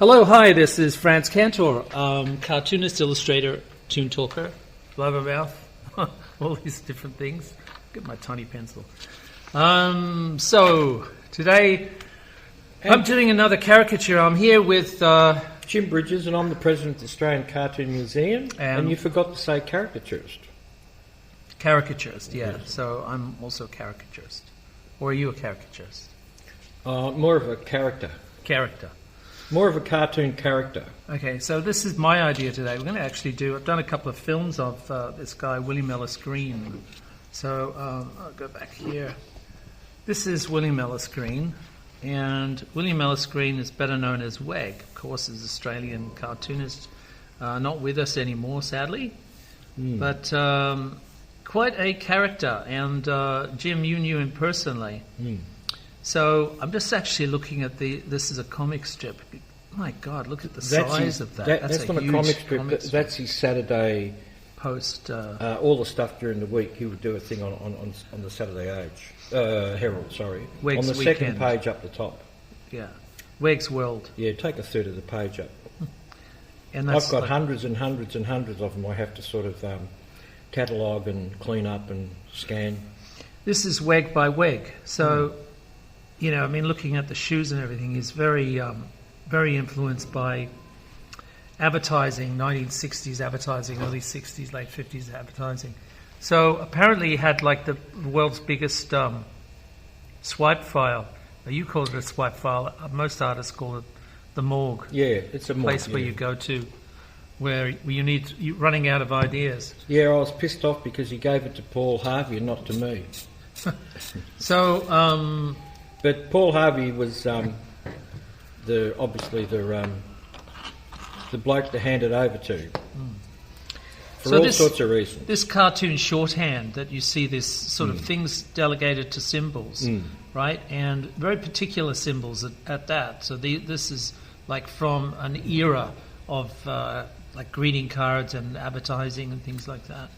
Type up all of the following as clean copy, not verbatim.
Hello, hi, this is Frantz Kantor, cartoonist, illustrator, tune talker, blabbermouth, all these different things. Get my tiny pencil. So, today I'm doing another caricature. I'm here with Jim Bridges, and I'm the president of the Australian Cartoon Museum, and you forgot to say caricaturist. Caricaturist, yeah. So I'm also a caricaturist. Or are you a caricaturist? More of a character. Character. More of a cartoon character. Okay, so this is my idea today. We're going to actually I've done a couple of films of this guy, Ellis Green. So I'll go back here. This is Ellis Green, and Ellis Green is better known as WEG, of course, is an Australian cartoonist, not with us anymore, sadly, but quite a character, and Jim, you knew him personally. So I'm just actually looking at this is a comic strip. My God, look at the size of that. That's not a comic strip. That's his Saturday post. All the stuff during the week. He would do a thing on the Saturday Herald. Sorry, Weg's on the Weekend. Second page up the top. Yeah, Weg's World. Yeah, take a third of the page up. And I've got hundreds and hundreds and hundreds of them. I have to sort of catalogue and clean up and scan. This is WEG by WEG. So, you know, I mean, looking at the shoes and everything is very, very influenced by advertising, 1960s advertising, early 60s, late 50s advertising. So apparently he had like the world's biggest swipe file. You call it a swipe file. Most artists call it the morgue. Yeah, it's a morgue, place where you go to where you're running out of ideas. Yeah, I was pissed off because he gave it to Paul Harvey and not to me. So, but Paul Harvey was the bloke to hand it over to for all sorts of reasons. This cartoon shorthand that you see, this sort of things delegated to symbols, right, and very particular symbols at that. So this is like from an era of like greeting cards and advertising and things like that.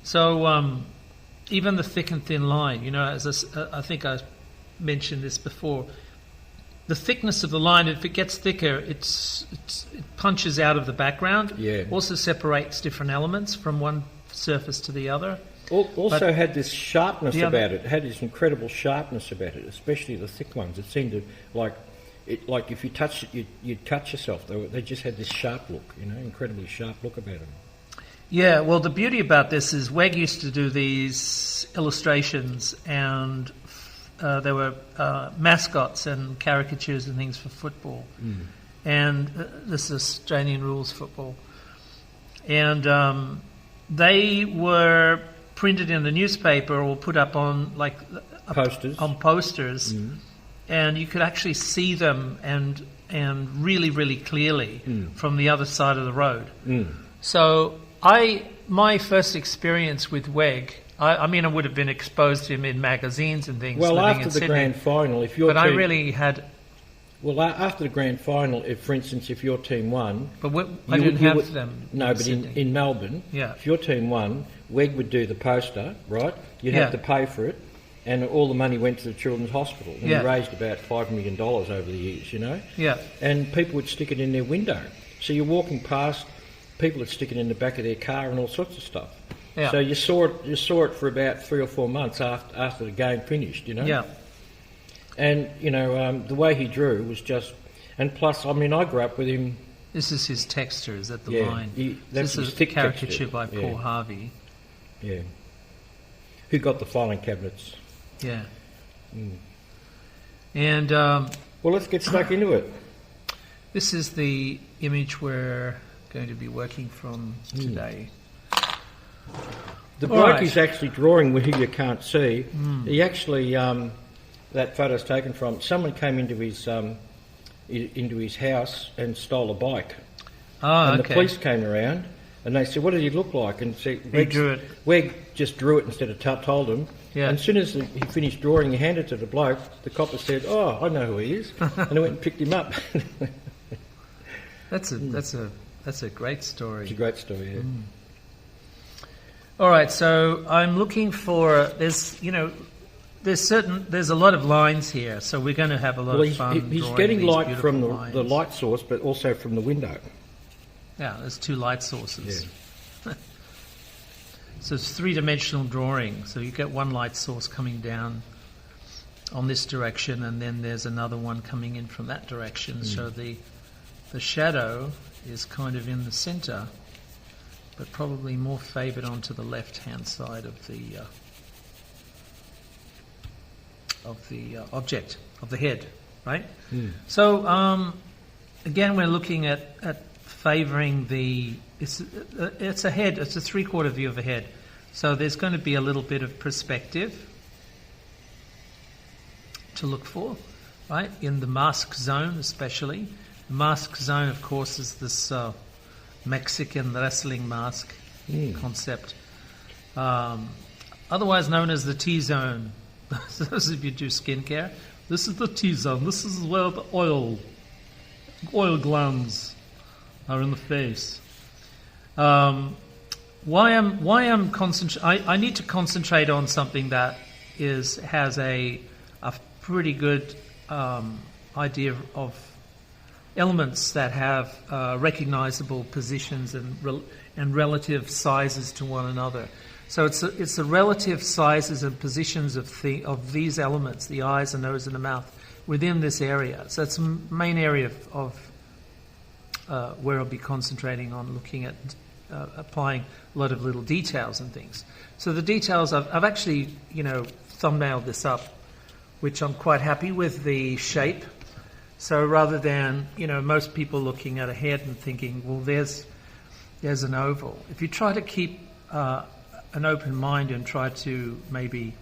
So even the thick and thin line, you know, as I think I mentioned this before, the thickness of the line, if it gets thicker, it punches out of the background. Yeah. Also separates different elements from one surface to the other. Also had this sharpness about it. It had this incredible sharpness about it, especially the thick ones. It seemed to like if you touched it, you'd cut yourself. They just had this sharp look, you know, incredibly sharp look about them. Yeah, well, the beauty about this is WEG used to do these illustrations, and there were mascots and caricatures and things for football. And this is Australian rules football. And they were printed in the newspaper or put up on like posters. And you could actually see them and really, really clearly from the other side of the road. So my first experience with WEG, I mean, I would have been exposed to him in magazines and things. Well, after the grand final, if your but team, I really had. Well, after the grand final, for instance, if your team won, but I didn't have them. No, but in Melbourne, if your team won, WEG would do the poster, right? You'd have to pay for it, and all the money went to the Children's Hospital. And we raised about $5 million over the years, you know. Yeah. And people would stick it in their window. So you're walking past, people would stick it in the back of their car and all sorts of stuff. Yeah. So you saw it for about 3 or 4 months after the game finished, you know. Yeah. And you know the way he drew was just, and plus, I mean, I grew up with him. This is his texture. Is that the line? This is a caricature by Paul Harvey. Yeah. Who got the filing cabinets? Yeah. And well, let's get stuck into it. This is the image we're going to be working from today. The bloke he's actually drawing, who you can't see, he actually, that photo's taken from, someone came into his house and stole a bike. And the police came around and they said, what did he look like? And said, WEG just drew it instead of told him. Yeah. And as soon as he finished drawing, he handed it to the bloke. The copper said, oh, I know who he is. And he went and picked him up. That's a great story. It's a great story, yeah. All right, so I'm looking for, there's, you know, there's a lot of lines here, so we're going to have a lot of fun. He's getting light from the light source, but also from the window. Yeah, there's 2 light sources. Yeah. So it's 3-dimensional drawing. So you get one light source coming down on this direction, and then there's another one coming in from that direction. So the shadow is kind of in the centre, but probably more favoured onto the left-hand side of the object, of the head, right? So again, we're looking at favouring it's a head, it's a 3/4 view of a head. So there's going to be a little bit of perspective to look for, right? In the mask zone especially. The mask zone, of course, is this Mexican wrestling mask concept, otherwise known as the T-zone. Those of you do skincare, this is the T-zone. This is where the oil glands are in the face. I need to concentrate on something that has a pretty good idea of elements that have recognizable positions and relative sizes to one another. So it's the relative sizes and positions of these elements, the eyes, the nose, and the mouth, within this area. So it's the main area of where I'll be concentrating on, looking at applying a lot of little details and things. So the details, I've actually, thumbnailed this up, which I'm quite happy with the shape. So rather than, most people looking at a head and thinking, well, there's an oval. If you try to keep an open mind and try to maybe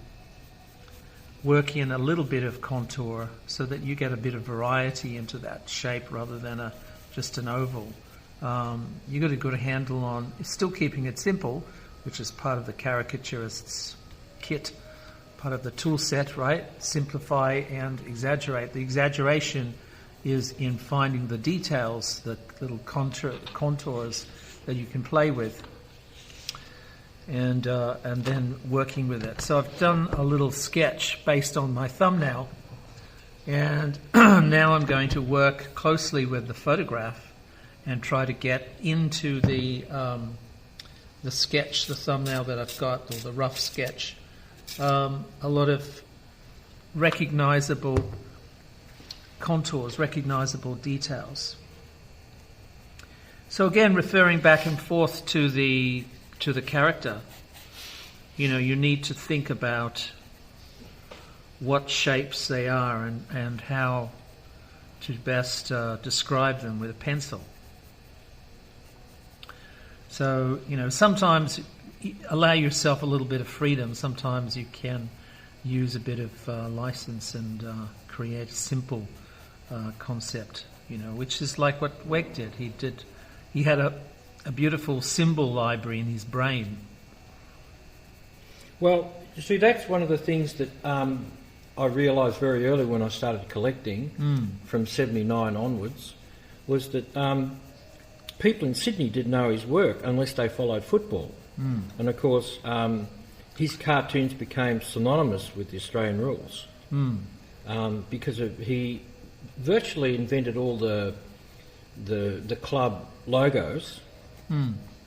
work in a little bit of contour so that you get a bit of variety into that shape rather than just an oval, you got a good handle on still keeping it simple, which is part of the caricaturist's kit, part of the tool set, right? Simplify and exaggerate. The exaggeration is in finding the details, the little contours that you can play with, and then working with it. So I've done a little sketch based on my thumbnail, and now I'm going to work closely with the photograph and try to get into the sketch, the thumbnail that I've got, or the rough sketch, a lot of recognizable contours, recognizable details. So again, referring back and forth to the character, you need to think about what shapes they are and how to best describe them with a pencil. So, sometimes allow yourself a little bit of freedom. Sometimes you can use a bit of license and create a simple concept, which is like what WEG did. He had a beautiful symbol library in his brain. Well, you see, that's one of the things that I realised very early when I started collecting, from 79 onwards, was that people in Sydney didn't know his work unless they followed football. And of course, his cartoons became synonymous with the Australian rules because he virtually invented all the club logos,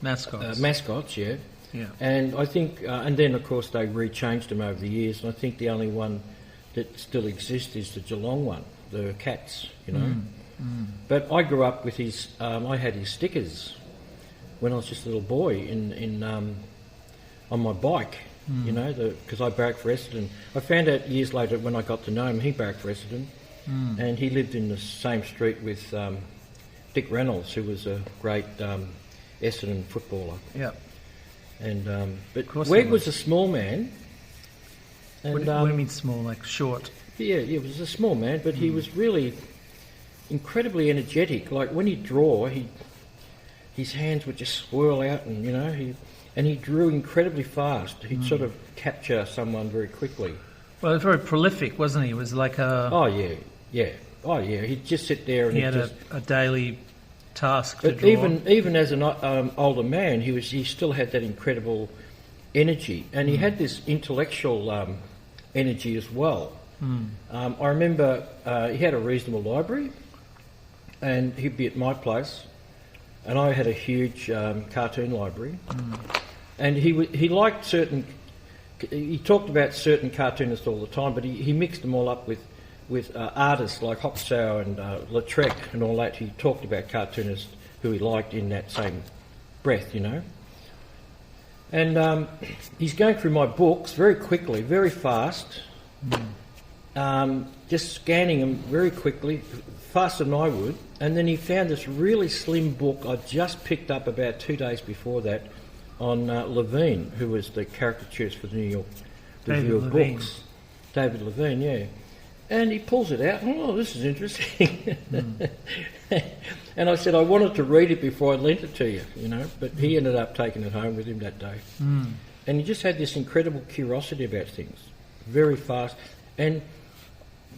mascots, yeah. And I think, and then of course they rechanged them over the years. And I think the only one that still exists is the Geelong one, the Cats, But I grew up with his. I had his stickers when I was just a little boy on my bike, because I barracked for Essendon. I found out years later when I got to know him, he barracked for Essendon, and he lived in the same street with Dick Reynolds, who was a great Essendon footballer. Yeah. And but WEG was a small man. And, what do you mean small? Like short? Yeah, he was a small man, but he was really incredibly energetic. Like when he'd draw, his hands would just swirl out, and he drew incredibly fast. He'd sort of capture someone very quickly. Well, he was very prolific, wasn't he? It was like a... Oh, yeah. He'd just sit there and... He had a daily task to draw. Even as an older man, he still had that incredible energy. And he had this intellectual energy as well. I remember he had a reasonable library, and he'd be at my place, and I had a huge cartoon library. And he liked certain. He talked about certain cartoonists all the time, but he mixed them all up with artists like Hoxsau and Lautrec and all that. He talked about cartoonists who he liked in that same breath, you know. And he's going through my books very quickly, very fast, just scanning them very quickly, faster than I would. And then he found this really slim book I just picked up about 2 days before that on Levine, who was the caricaturist for the New York Review of Books. David Levine, yeah. And he pulls it out. Oh, this is interesting. And I said I wanted to read it before I lent it to you, you know. But he ended up taking it home with him that day. And he just had this incredible curiosity about things, very fast. And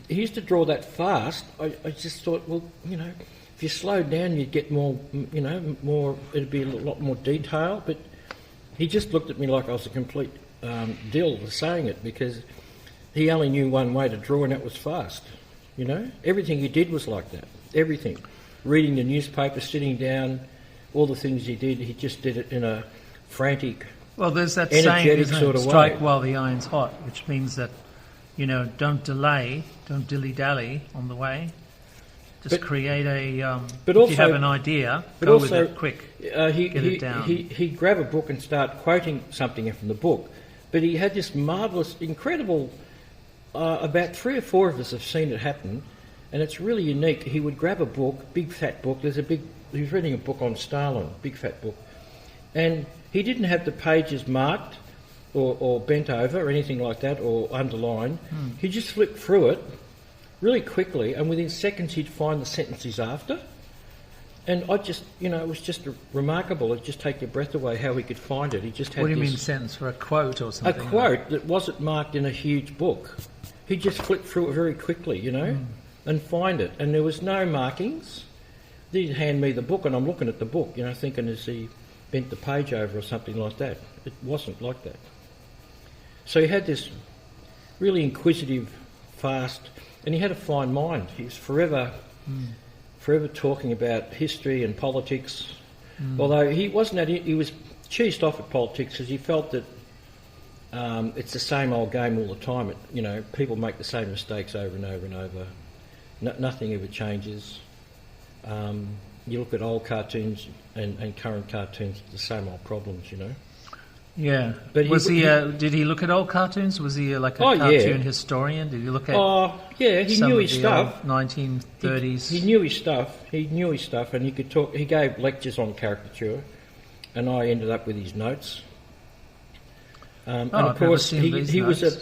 he used to draw that fast. I just thought, well, you know, if you slowed down, you'd get more, you know, more. It'd be a lot more detail. But he just looked at me like I was a complete dill for saying it, because he only knew one way to draw, and that was fast. You know, everything he did was like that. Everything, reading the newspaper, sitting down, all the things he did, he just did it in a frantic, well, there's that saying, isn't it? Strike while the iron's hot, which means that, you know, don't delay, don't dilly-dally on the way. Just create a. But also, if you have an idea, go with it quick. Get it down. He'd grab a book and start quoting something from the book, but he had this marvellous, incredible. About 3 or 4 of us have seen it happen, and it's really unique. He would grab a book, big fat book. He was reading a book on Stalin, big fat book, and he didn't have the pages marked or bent over or anything like that or underlined. He just flipped through it really quickly, and within seconds he'd find the sentences after. And I just, you know, it was just remarkable. It'd just take your breath away how he could find it. He just had. What do you mean sentence? For a quote or something? A quote that wasn't marked in a huge book. He just flipped through it very quickly, you know, and find it. And there was no markings. He'd hand me the book, and I'm looking at the book, you know, thinking, has he bent the page over or something like that? It wasn't like that. So he had this really inquisitive, fast, and he had a fine mind. He was forever talking about history and politics. Although he wasn't he was cheesed off at politics because he felt that it's the same old game all the time. You know, people make the same mistakes over and over and over. Nothing ever changes. You look at old cartoons and current cartoons, the same old problems, you know. Yeah. But did he look at old cartoons? Was he like a cartoon historian? Did he look at? Oh, yeah. He knew his stuff. 1930s. He knew his stuff. He knew his stuff, and he could talk. He gave lectures on caricature, and I ended up with his notes. And of course, he was a.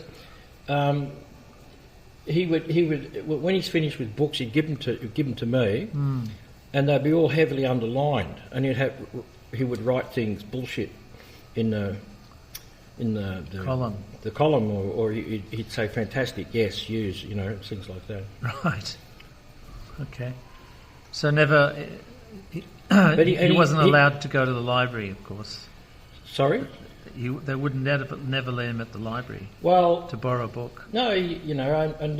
He would when he's finished with books, he'd give them to me, and they'd be all heavily underlined, and he would write things bullshit in the column, or he'd say fantastic, yes, use, you know, things like that. Right. Okay. So never. But he wasn't allowed to go to the library, of course. Sorry. They wouldn't never let him at the library. Well, to borrow a book. No, you know, and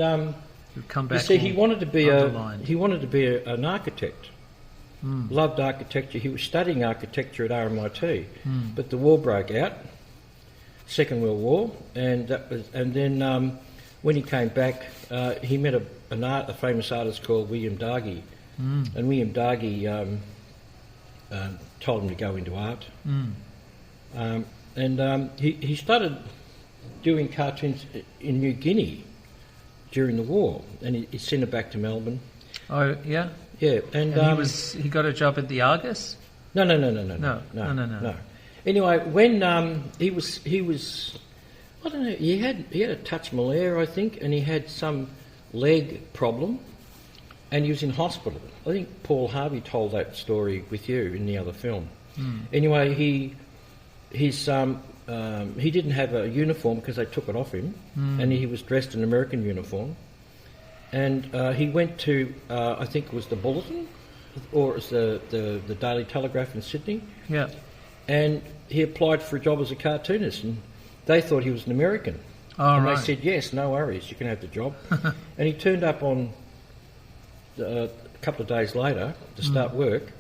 he'd come back. You see, he wanted to be an architect. Loved architecture. He was studying architecture at RMIT, but the war broke out, Second World War, and then when he came back, he met a famous artist called William Dargie, and William Dargie told him to go into art. And he started doing cartoons in New Guinea during the war, and he sent it back to Melbourne. Oh, yeah? Yeah. And he got a job at the Argus? No. Anyway, when he was I don't know, he had a touch malaria, I think, and he had some leg problem, and he was in hospital. I think Paul Harvey told that story with you in the other film. Anyway, he didn't have a uniform because they took it off him, and he was dressed in American uniform. And he went to, I think it was the Bulletin, or it was the Daily Telegraph in Sydney. Yeah. And he applied for a job as a cartoonist, and they thought he was an American. Oh, and right. they said, yes, no worries, you can have the job. And he turned up on a couple of days later to start work,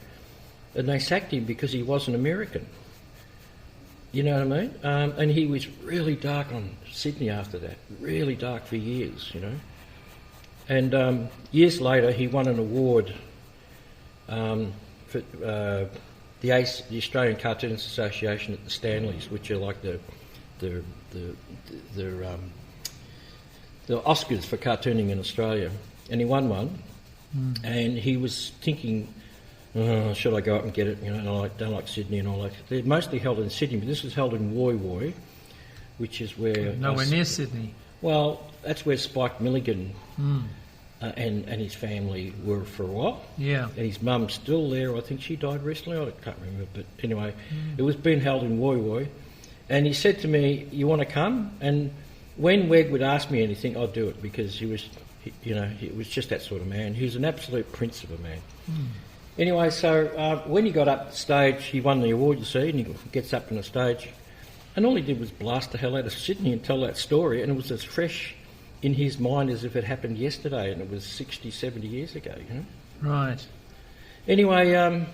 and they sacked him because he wasn't American. You know what I mean? And he was really dark on Sydney after that, really dark for years, you know. And years later, he won an award for the Australian Cartoonists Association at the Stanleys, which are like the Oscars for cartooning in Australia. And he won one, and he was thinking, should I go up and get it? You know, I don't like Sydney and all that. They're mostly held in Sydney, but this was held in Woy Woy, which is where... Nowhere near Sydney. Well, that's where Spike Milligan and his family were for a while. Yeah. And his mum's still there. I think she died recently. I can't remember. But anyway, it was being held in Woy Woy. And he said to me, you want to come? And when WEG would ask me anything, I'd do it, because he was just that sort of man. He was an absolute prince of a man. Anyway, so when he got up the stage, he won the award, you see, and he gets up on the stage, and all he did was blast the hell out of Sydney and tell that story, and it was as fresh in his mind as if it happened yesterday, and it was 60, 70 years ago, you know. Right. Anyway, I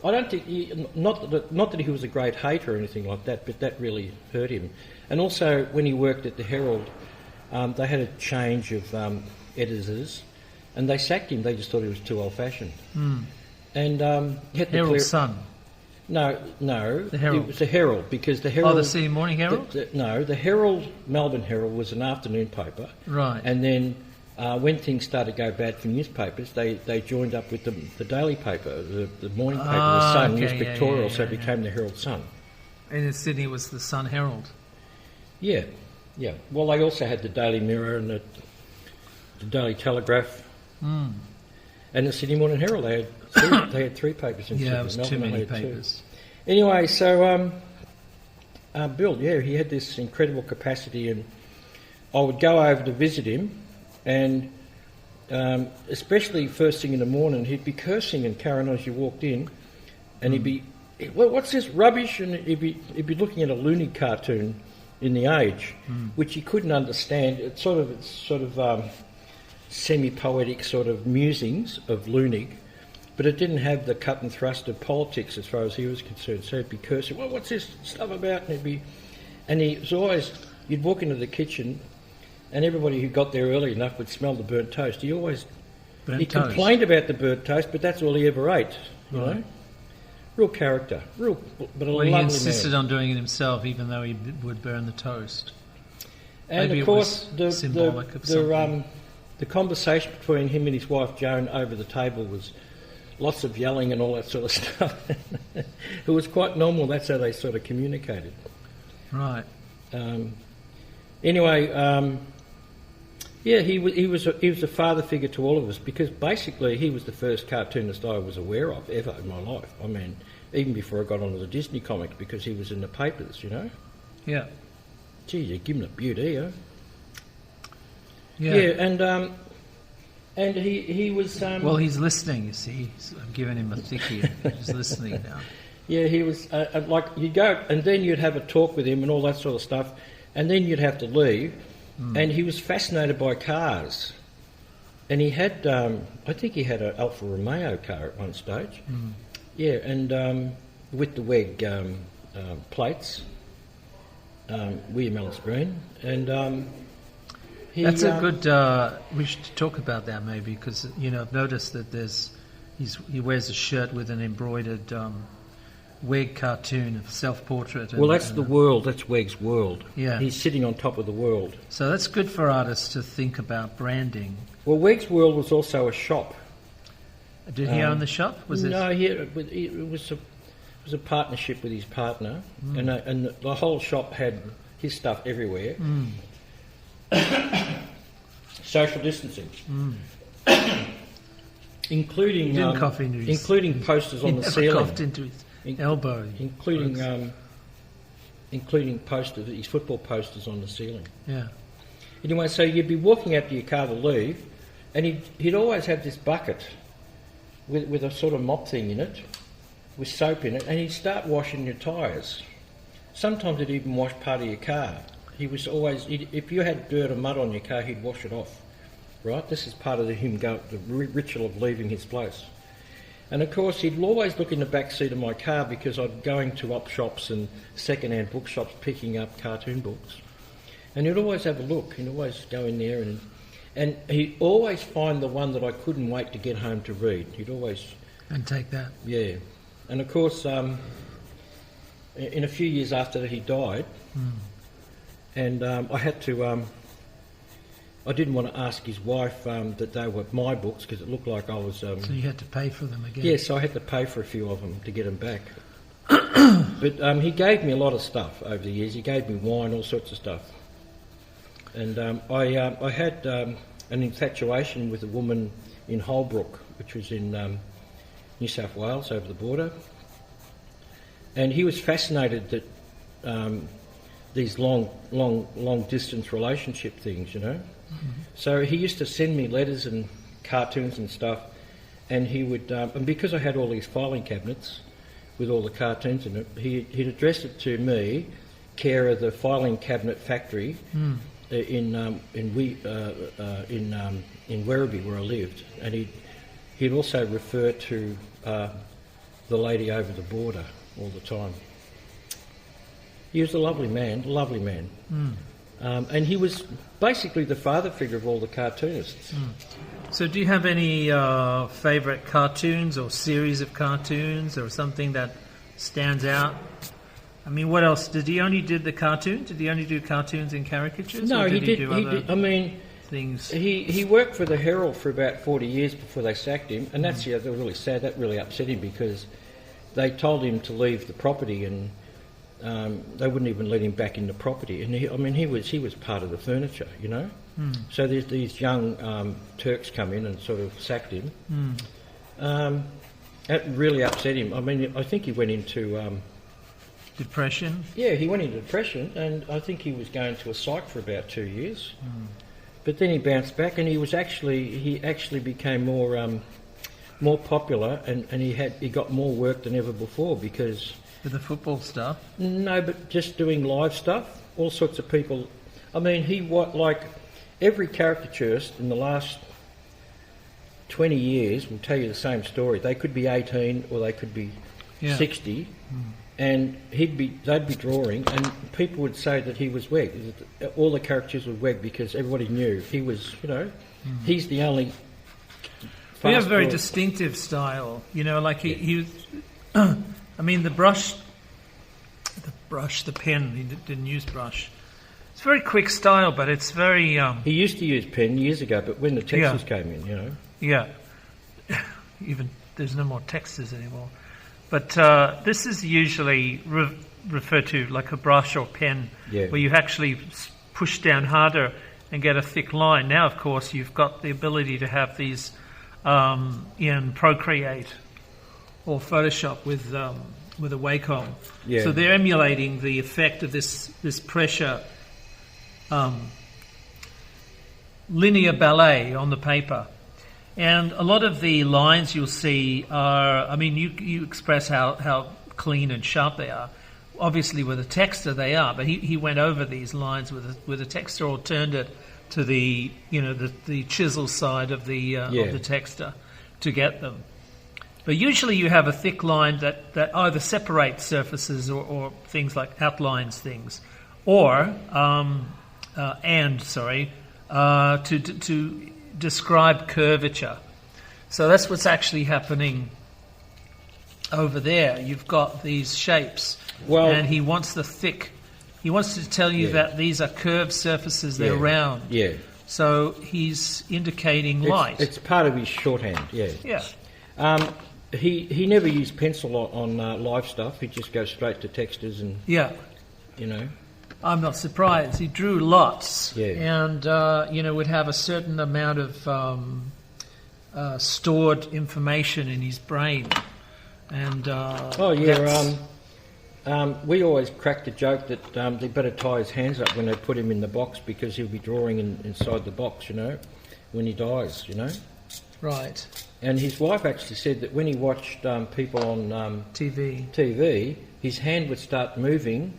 don't think, not that he was a great hater or anything like that, but that really hurt him. And also, when he worked at the Herald, they had a change of editors, and they sacked him. They just thought he was too old-fashioned. And he had Herald Sun. No, the Herald. It was the Herald, because the Herald... Oh, the Sydney Morning Herald? The Herald, Melbourne Herald, was an afternoon paper. Right. And then when things started to go bad for newspapers, they joined up with the daily paper, the morning paper, the Sun, was pictorial, so it became the Herald Sun. And in Sydney it was the Sun Herald. Yeah. Well, they also had the Daily Mirror and the Daily Telegraph. And the Sydney Morning Herald. They had three papers in Sydney. Yeah, it was too many papers. Anyway, so Bill, he had this incredible capacity, and I would go over to visit him, and especially first thing in the morning, he'd be cursing and carrying on as you walked in, and he'd be, well, what's this rubbish? And he'd be looking at a loony cartoon in the Age, which he couldn't understand. It's sort of semi-poetic sort of musings of Loonig, but it didn't have the cut and thrust of politics as far as he was concerned. So he'd be cursing, well, what's this stuff about? And he was always, you'd walk into the kitchen, and everybody who got there early enough would smell the burnt toast. He complained about the burnt toast, but that's all he ever ate, you know? Real character, but a lovely man. He insisted on doing it himself, even though he would burn the toast. And maybe of course, symbolic of something. The conversation between him and his wife Joan over the table was lots of yelling and all that sort of stuff. It was quite normal. That's how they sort of communicated. Right. Anyway, he was a father figure to all of us, because basically he was the first cartoonist I was aware of ever in my life. I mean, even before I got onto the Disney comics, because he was in the papers, you know. Yeah. Gee, you give him a beauty, huh? Yeah, and he was... well, he's listening, you see. I've given him a thickie. He's listening now. Yeah, he was... like, you'd go, and then you'd have a talk with him and all that sort of stuff, and then you'd have to leave, and he was fascinated by cars. And he had... I think he had an Alfa Romeo car at one stage. Yeah, and with the WEG plates, William Ellis Green, and... That's a good... we should talk about that maybe, because, I've noticed that he wears a shirt with an embroidered WEG cartoon of self-portrait. Well, that's the world. That's WEG's world. Yeah. He's sitting on top of the world. So that's good for artists to think about branding. Well, WEG's world was also a shop. Did he own the shop? No, it was a partnership with his partner, and the whole shop had his stuff everywhere. Social distancing, including posters on the ceiling. Coughed into his elbow, including posters, his football posters on the ceiling. Yeah. Anyway, so you'd be walking out to your car to leave, and he'd always have this bucket with a sort of mop thing in it, with soap in it, and he'd start washing your tyres. Sometimes he'd even wash part of your car. He was always, if you had dirt or mud on your car, he'd wash it off, right? This is part of the ritual of leaving his place. And of course, he'd always look in the back seat of my car because I'd going to op shops and second-hand bookshops picking up cartoon books. And he'd always have a look. He'd always go in there and he'd always find the one that I couldn't wait to get home to read. He'd always... And take that. Yeah. And of course, in a few years after that, he died. And I had to... I didn't want to ask his wife that they were my books because it looked like I was... So you had to pay for them again? Yes, so I had to pay for a few of them to get them back. But he gave me a lot of stuff over the years. He gave me wine, all sorts of stuff. And I had an infatuation with a woman in Holbrook, which was in New South Wales, over the border. And he was fascinated that these long distance relationship things, you know. So he used to send me letters and cartoons and stuff, and he would, and because I had all these filing cabinets with all the cartoons in it, he'd address it to me, care of the filing cabinet factory in Werribee where I lived, and he'd also refer to the lady over the border all the time. He was a lovely man. And he was basically the father figure of all the cartoonists. So do you have any favourite cartoons or series of cartoons or something that stands out? I mean, what else? Did he only do the cartoons? Did he only do cartoons and caricatures? No, he did. I mean, things. He worked for the Herald for about 40 years before they sacked him, and that's really sad. That really upset him because they told him to leave the property and they wouldn't even let him back in the property. And he was part of the furniture, you know. So there's these young Turks come in and sort of sacked him. That really upset him. I mean, I think he went into depression. Yeah, he went into depression, and I think he was going to a psych for about 2 years. But then he bounced back, and he actually became more popular, and he got more work than ever before because. With the football stuff? No, but just doing live stuff. All sorts of people. I mean, like every caricaturist in the last 20 years will tell you the same story. They could be 18 or they could be 60, and they'd be drawing, and people would say that he was WEG. All the caricatures were WEG because everybody knew he was. You know, he's the only. We have a very distinctive style. You know, like he I mean, the pen, he didn't use brush. It's a very quick style, but it's very... He used to use pen years ago, but when the textures came in, you know. Yeah. Even, there's no more textures anymore. But this is usually referred to like a brush or pen, where you actually push down harder and get a thick line. Now, of course, you've got the ability to have these in Procreate or Photoshop with a Wacom. So they're emulating the effect of this pressure linear ballet on the paper. And a lot of the lines you'll see are, I mean, you express how clean and sharp they are. Obviously with a texter they are, but he went over these lines with a texter or turned it to the chisel side of the texter to get them. But usually you have a thick line that either separates surfaces or things like outlines things, or to describe curvature. So that's what's actually happening over there. You've got these shapes, and he wants to tell you that these are curved surfaces, they're round. Yeah. So he's indicating light. It's part of his shorthand, Yeah. He never used pencil on live stuff. He'd just go straight to textures and... Yeah. You know. I'm not surprised. He drew lots. Yeah. And, would have a certain amount of stored information in his brain. And we always cracked the joke that they better tie his hands up when they put him in the box because he'll be drawing inside the box, you know, when he dies, you know. Right. And his wife actually said that when he watched people on TV, his hand would start moving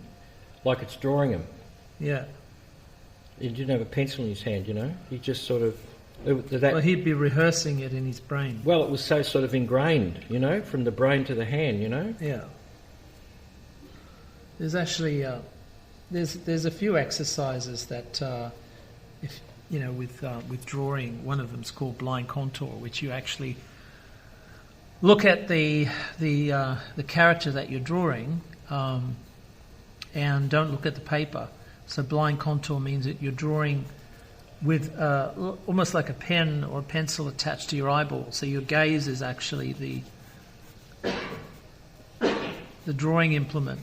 like it's drawing him. Yeah. He didn't have a pencil in his hand, you know. He just sort of... Well, he'd be rehearsing it in his brain. Well, it was so sort of ingrained, you know, from the brain to the hand, you know. Yeah. There's actually there's a few exercises that if you know with drawing. One of them's called blind contour, which you actually look at the character that you're drawing and don't look at the paper. So blind contour means that you're drawing with almost like a pen or a pencil attached to your eyeball. So your gaze is actually the drawing implement.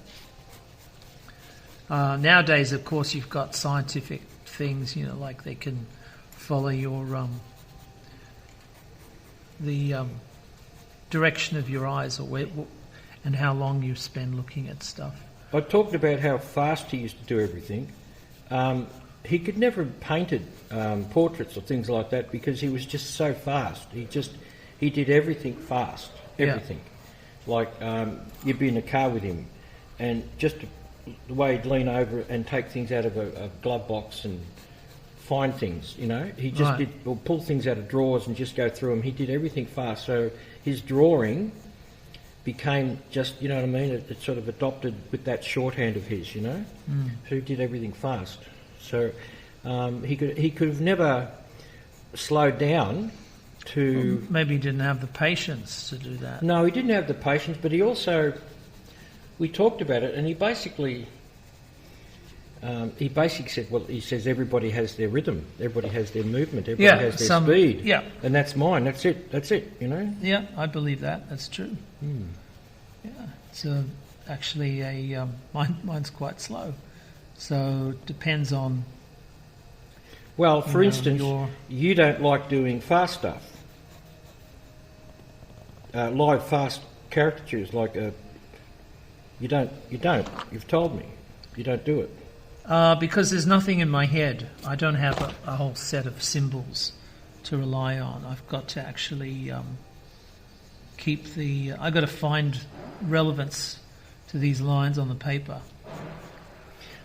Nowadays, of course, you've got scientific things, you know, like they can follow your the direction of your eyes or and how long you spend looking at stuff. I talked about how fast he used to do everything. He could never have painted portraits or things like that because he was just so fast. He did everything fast, everything. Yeah. Like you'd be in a car with him, and just the way he'd lean over and take things out of a glove box and find things, you know. He just did, or pull things out of drawers and just go through them. He did everything fast. So his drawing became just, you know what I mean, it sort of adopted with that shorthand of his, you know, who did everything fast. So he could have never slowed down to... Well, maybe he didn't have the patience to do that. No, he didn't have the patience, but he also... We talked about it, and he basically said, well, he says everybody has their rhythm, everybody has their movement, everybody has their speed. Yeah. And that's mine, that's it, you know? Yeah, I believe that, that's true. Yeah, it's actually mine's quite slow. So it depends on... Well, for instance, you don't like doing fast stuff. Live fast caricatures, like... You don't. You've told me. You don't do it. Because there's nothing in my head. I don't have a whole set of symbols to rely on. I've got to actually I've got to find relevance to these lines on the paper.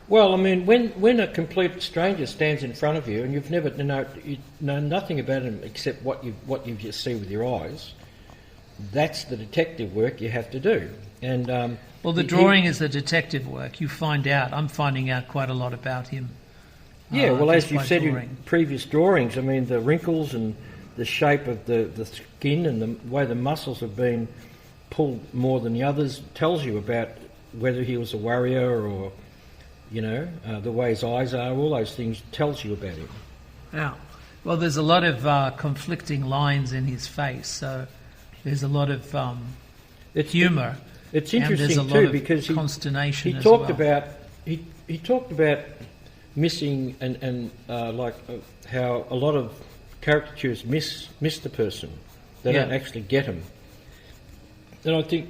Well, I mean, when a complete stranger stands in front of you and you've never you know nothing about him except what you just see with your eyes, that's the detective work you have to do. And well, the drawing is the detective work. You find out. I'm finding out quite a lot about him. Yeah, well, as you've said in previous drawings, I mean, the wrinkles and the shape of the skin and the way the muscles have been pulled more than the others tells you about whether he was a warrior or, you know, the way his eyes are, all those things tells you about him. Yeah. Well, there's a lot of conflicting lines in his face, so there's a lot of humour. It's interesting too because consternation. He talked about he talked about missing and how a lot of caricatures miss the person. They don't actually get them. And I think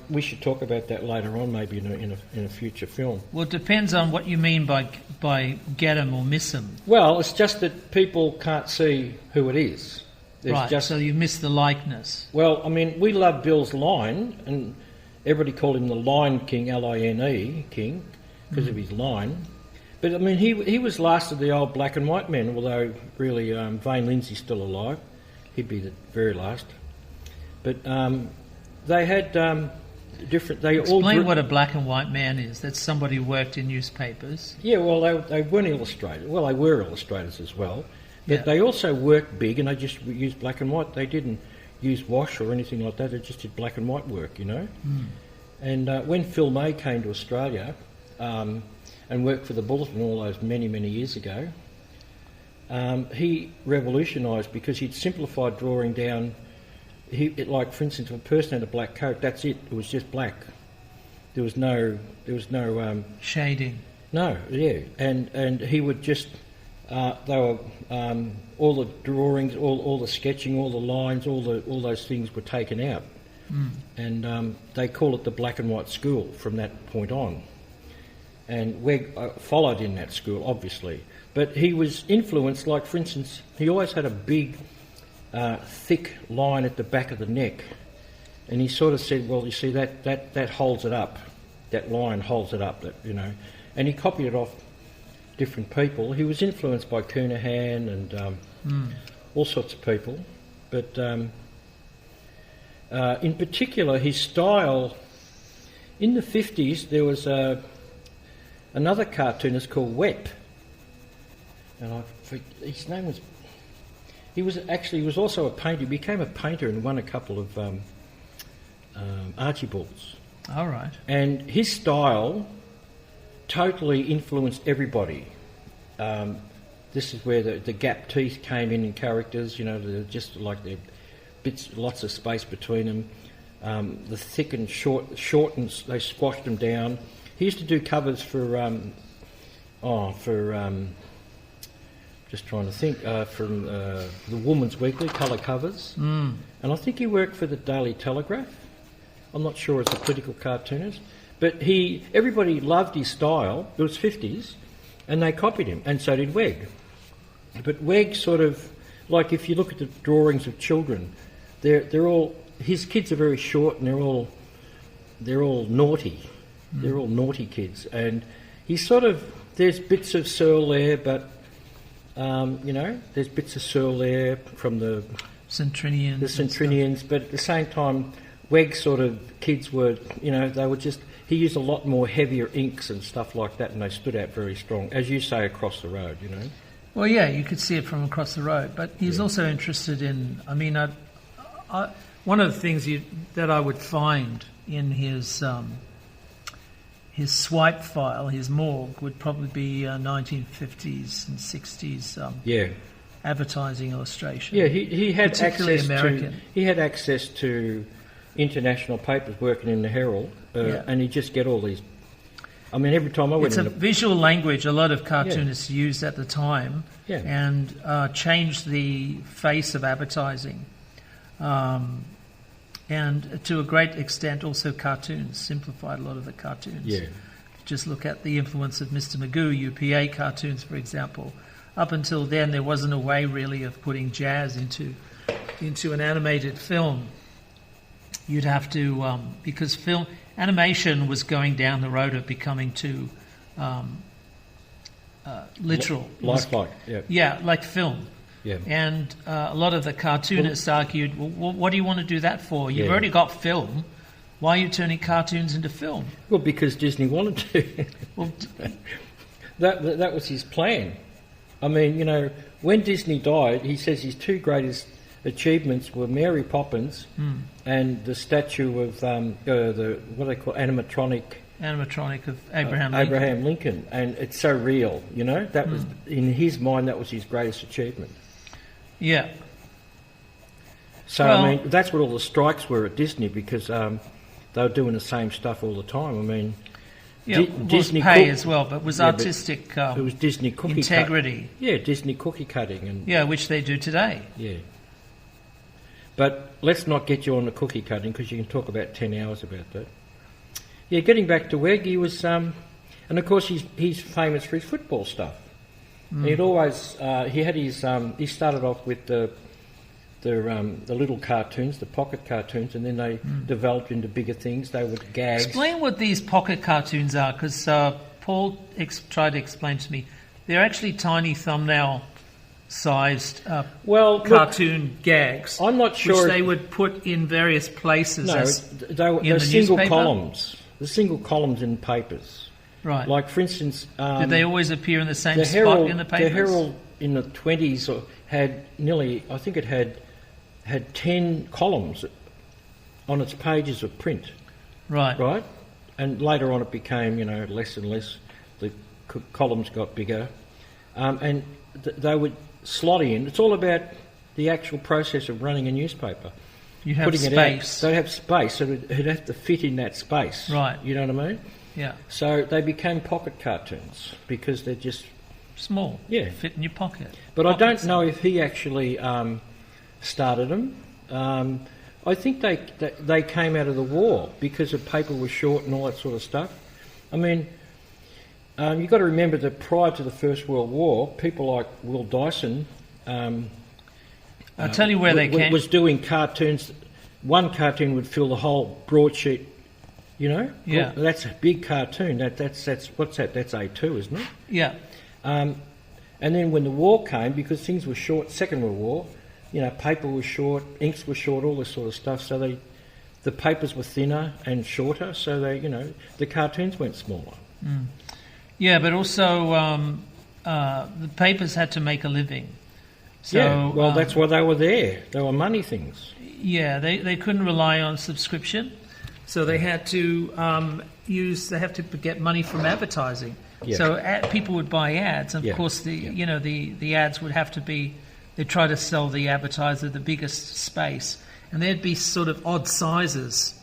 we should talk about that later on, maybe in a future film. Well, it depends on what you mean by get them or miss them. Well, it's just that people can't see who it is. So you miss the likeness. Well, I mean, we love Bill's line, and everybody called him the Line King, L-I-N-E, King, because of his line. But, I mean, he was last of the old black and white men, although really Vane Lindsay's still alive. He'd be the very last. But they had different... Explain what a black and white man is. That's somebody who worked in newspapers. Yeah, well, they weren't illustrators. Well, they were illustrators as well. But they also worked big, and they just used black and white. They didn't use wash or anything like that. They just did black and white work, you know. And when Phil May came to Australia and worked for the Bulletin all those many, many years ago, he revolutionised because he'd simplified drawing down. Like, for instance, if a person had a black coat, that's it. It was just black. There was no shading. No, yeah, and he would just. They were all the drawings, all the sketching, all the lines, all those things were taken out, and they call it the black and white school from that point on. And WEG followed in that school, obviously, but he was influenced. Like, for instance, he always had a big, thick line at the back of the neck, and he sort of said, "Well, you see that holds it up. That line holds it up. That, you know," and he copied it off. different people. He was influenced by Coonahan and all sorts of people. But in particular, his style, in the 50s, there was another cartoonist called Wep. And his name was... He was also a painter. He became a painter and won a couple of Archibalds. All right. And his style totally influenced everybody. This is where the gap teeth came in characters, you know, just like the bits, lots of space between them. The thick and shortened, they squashed them down. He used to do covers for just trying to think, from the Woman's Weekly, colour covers. And I think he worked for the Daily Telegraph. I'm not sure as a political cartoonist. But everybody loved his style. It was 50s, and they copied him, and so did WEG. But WEG sort of, like if you look at the drawings of children, they're all, his kids are very short and they're all naughty. They're all naughty kids. And he's sort of, there's bits of Searle there, but you know, there's bits of Searle there from the Centrinians, but at the same time, WEG sort of kids were, you know, they were just, he used a lot more heavier inks and stuff like that, and they stood out very strong, as you say, across the road, you know. Well, yeah, you could see it from across the road, but he's also interested in, I mean, one of the things that I would find in his swipe file, his morgue, would probably be 1950s and 60s advertising illustration. Yeah, he had particularly access American. He had access to international papers working in the Herald, and he'd just get all these. I mean, every time I went it's a visual language a lot of cartoonists used at the time, and changed the face of advertising. And to a great extent, also cartoons simplified a lot of the cartoons. Yeah. Just look at the influence of Mr. Magoo, UPA cartoons, for example. Up until then, there wasn't a way really of putting jazz into an animated film. You'd have to, because animation was going down the road of becoming too literal. Lifelike, yeah. Yeah, like film. Yeah. And a lot of the cartoonists argued, well, what do you want to do that for? You've already got film. Why are you turning cartoons into film? Well, because Disney wanted to. Well, that was his plan. I mean, you know, when Disney died, he says his two greatest achievements were Mary Poppins and the statue of what they call animatronic of Abraham Lincoln, and it's so real, you know. That was in his mind. That was his greatest achievement. Yeah. So I mean, that's what all the strikes were at Disney, because they were doing the same stuff all the time. I mean, Disney pay as well, but was artistic. It was Disney cookie integrity. Disney cookie cutting, and which they do today. Yeah. But let's not get you on the cookie cutting, because you can talk about 10 hours about that. Yeah, getting back to WEG, he was, and of course he's famous for his football stuff. He'd always, he had his, he started off with the little cartoons, the pocket cartoons, and then they developed into bigger things. They were gags. Explain what these pocket cartoons are, because Paul tried to explain to me. They're actually tiny thumbnail-sized cartoon gags. I'm not sure. Which they would put in various places. No, they're single columns. The single columns in papers. Right. Like, for instance... did they always appear in the same spot in the papers? The Herald in the 20s had nearly, I think it had 10 columns on its pages of print. Right. Right? And later on it became, you know, less and less. The columns got bigger. And they would slot in. It's all about the actual process of running a newspaper. You have space. They'd have space, so it'd have to fit in that space. Right. You know what I mean? Yeah. So they became pocket cartoons because they're just... small. Yeah. Fit in your pocket. But I don't know if he actually started them. I think they came out of the war because the paper was short and all that sort of stuff. I mean, you've got to remember that prior to the First World War, people like Will Dyson... I'll tell you where they came. Was doing cartoons. One cartoon would fill the whole broadsheet, you know? Yeah. That's a big cartoon. That's what's that? That's A2, isn't it? Yeah. And then when the war came, because things were short, Second World War, paper was short, inks were short, all this sort of stuff. So the papers were thinner and shorter. So the cartoons went smaller. Mm. Yeah, but also the papers had to make a living. So, that's why they were there. They were money things. Yeah, they couldn't rely on subscription, so they had to get money from advertising. Yeah. So people would buy ads, and of course the ads would have to be. They try to sell the advertiser the biggest space, and there'd be sort of odd sizes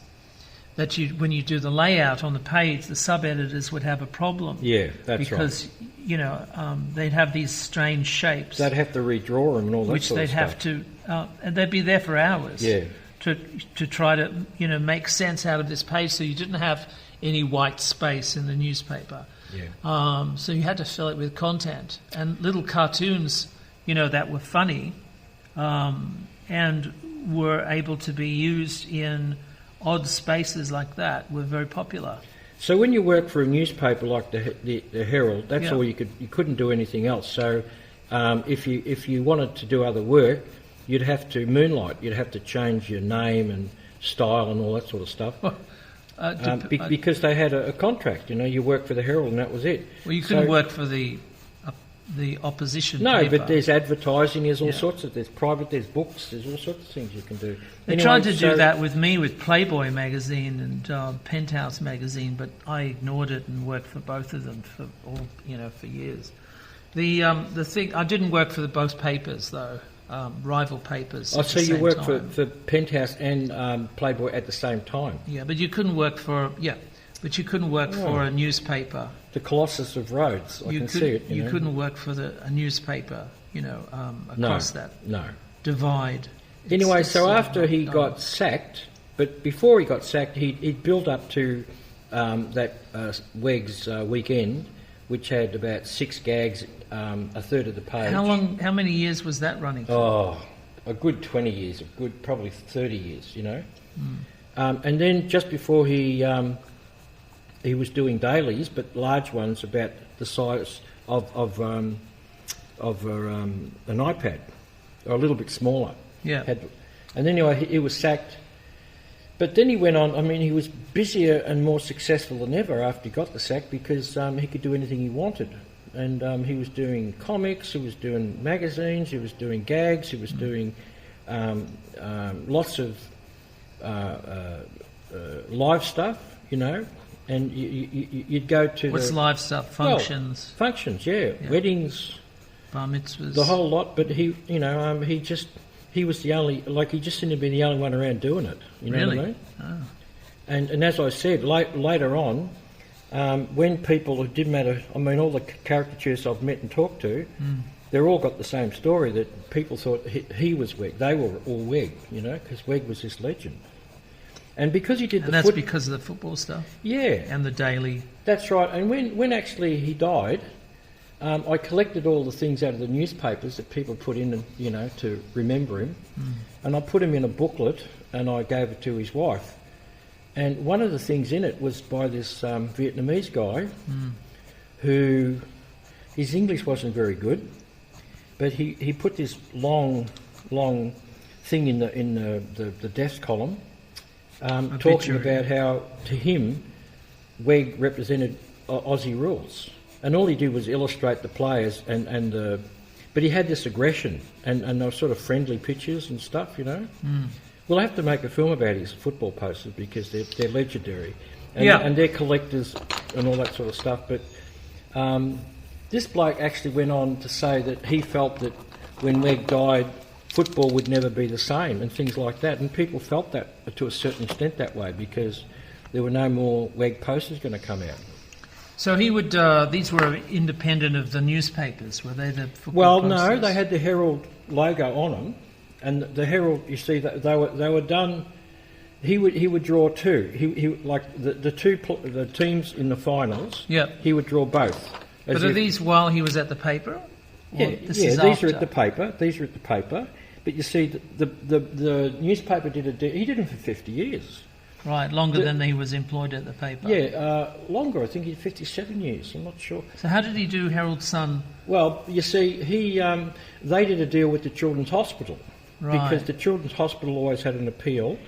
that when you do the layout on the page, the sub-editors would have a problem. Yeah, that's because, they'd have these strange shapes. They'd have to redraw them and all that which sort of stuff. Which they'd have to, and they'd be there for hours. Yeah. To try to, make sense out of this page, so you didn't have any white space in the newspaper. Yeah. So you had to fill it with content and little cartoons, that were funny, and were able to be used in odd spaces like that were very popular. So when you work for a newspaper like the Herald, that's all you couldn't do anything else. So if you wanted to do other work, you'd have to moonlight. You'd have to change your name and style and all that sort of stuff. Because they had a contract. You work for the Herald and that was it. Well, you couldn't work for the opposition paper. But there's advertising, there's all sorts of, there's private, there's books, there's all sorts of things you can do. They tried to do that with me with Playboy magazine and Penthouse magazine, but I ignored it and worked for both of them for years. The thing, I didn't work for both papers though, rival papers. So you worked for Penthouse and Playboy at the same time? Yeah, but you couldn't work for for a newspaper. The Colossus of Rhodes, I can see it. You couldn't work for a newspaper, across that divide. Anyway, so after he got sacked, but before he got sacked, he'd built up to that WEG's Weekend, which had about 6 gags, a third of the page. How many years was that running for? Oh, a good 20 years, probably 30 years, Mm. And then just before he was doing dailies, but large ones about the size of an iPad, or a little bit smaller. Yeah. And then anyway, he was sacked. But then he went on, he was busier and more successful than ever after he got the sack because he could do anything he wanted. And he was doing comics, he was doing magazines, he was doing gags, he was doing lots of live stuff, and you'd go to what's live stuff? Functions. Well, functions, yeah. Weddings, bar mitzvahs, the whole lot. But he was the only, he just seemed to be the only one around doing it. You know really? What I mean? Oh. And as I said, later on, when people, it didn't matter. All the caricaturists I've met and talked to, they're all got the same story that people thought he was WEG. They were all WEG, because WEG was this legend. And because he did that's because of the football stuff? Yeah. And the daily... That's right. And when actually he died, I collected all the things out of the newspapers that people put in, to remember him. And I put him in a booklet and I gave it to his wife. And one of the things in it was by this Vietnamese guy who... His English wasn't very good, but he put this long thing in the deaths column, talking about how, to him, WEG represented Aussie rules. And all he did was illustrate the players but he had this aggression and they were sort of friendly pictures and stuff, We'll have to make a film about his football posters because they're legendary. And they're collectors and all that sort of stuff. But this bloke actually went on to say that he felt that when WEG died, football would never be the same and things like that. And people felt that to a certain extent that way because there were no more WEG posters going to come out. So he would. These were independent of the newspapers, were they? The football posters? No, they had the Herald logo on them, and the Herald. You see, that they were done. He would draw two. He like the teams in the finals. Yeah. He would draw both. But are these while he was at the paper? These are at the paper. These are at the paper. But you see, the newspaper he did them for 50 years. Right, longer than he was employed at the paper. Yeah, longer. I think he did 57 years. I'm not sure. So how did he do Herald Sun? Well, you see, they did a deal with the Children's Hospital, right, because the Children's Hospital always had an appeal,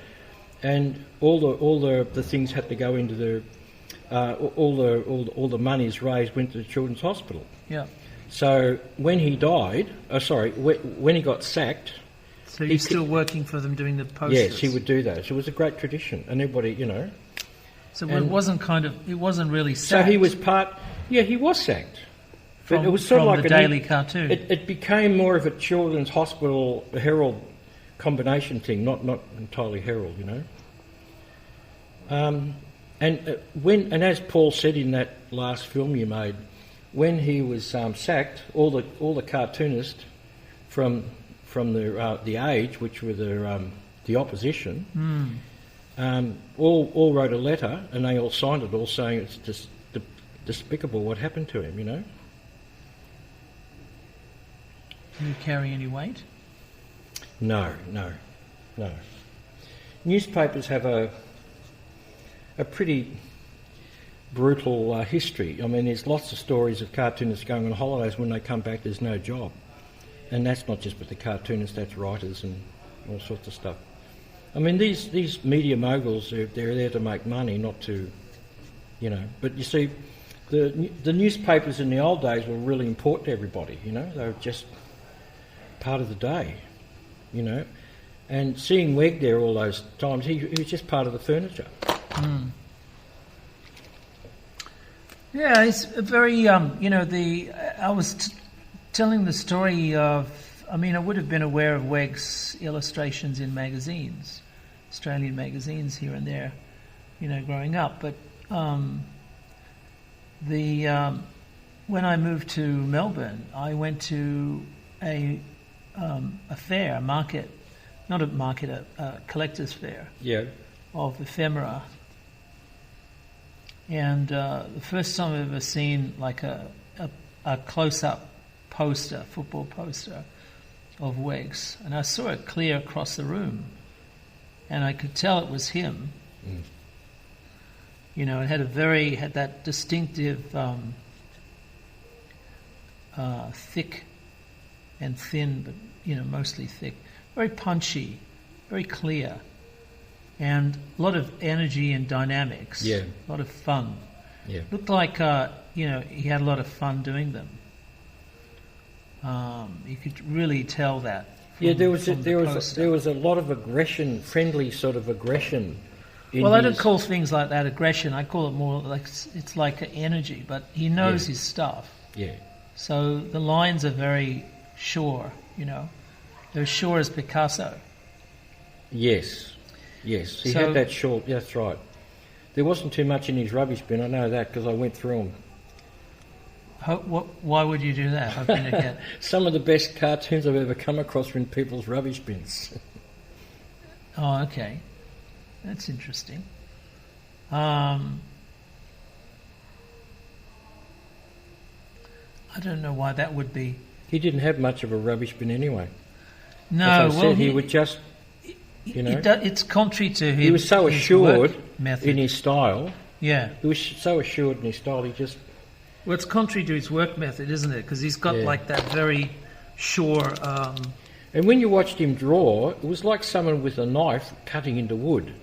and all the things had to go into the all the monies raised went to the Children's Hospital. Yeah. So when he died, when he got sacked. So he's still working for them doing the posters? Yes, he would do those. It was a great tradition, and everybody, So it wasn't really sacked. So he was he was sacked. But From, it was sort of like the daily cartoon. It became more of a Children's Hospital Herald combination thing, not entirely Herald, And as Paul said in that last film you made, when he was sacked, all the cartoonists from the Age, which were the opposition, all wrote a letter, and they all signed it, all saying it's just despicable what happened to him. Did he carry any weight? No. Newspapers have a pretty brutal history. I mean, there's lots of stories of cartoonists going on holidays. When they come back, there's no job. And that's not just with the cartoonists, that's writers and all sorts of stuff. I mean, these media moguls, they're there to make money, not to, But you see, the newspapers in the old days were really important to everybody, They were just part of the day, And seeing WEG there all those times, he was just part of the furniture. Mm. Yeah, it's very, I was telling the story of, I would have been aware of WEG's illustrations in magazines, Australian magazines here and there, growing up. But when I moved to Melbourne, I went to a fair, a collector's fair, of ephemera. And the first time I've ever seen like a close-up poster, football poster of WEG's, and I saw it clear across the room, and I could tell it was him. It had that distinctive thick and thin, but mostly thick, very punchy, very clear, and a lot of energy and dynamics. Yeah, a lot of fun. Yeah, looked like he had a lot of fun doing them. You could really tell that. There was a lot of aggression, friendly sort of aggression. I don't call things like that aggression. I call it more like it's like energy. But he knows his stuff. Yeah. So the lines are very sure. They're sure as Picasso. Yes. He had that short. That's right. There wasn't too much in his rubbish bin. I know that because I went through them. Why would you do that? Hoping to get some of the best cartoons I've ever come across are in people's rubbish bins. Oh, okay. That's interesting. I don't know why that would be. He didn't have much of a rubbish bin anyway. No, he would just, it's contrary to him. He was so assured method. In his style. Yeah. He was so assured in his style, he just... Well, it's contrary to his work method, isn't it? Because he's got like that very sure... And when you watched him draw, it was like someone with a knife cutting into wood,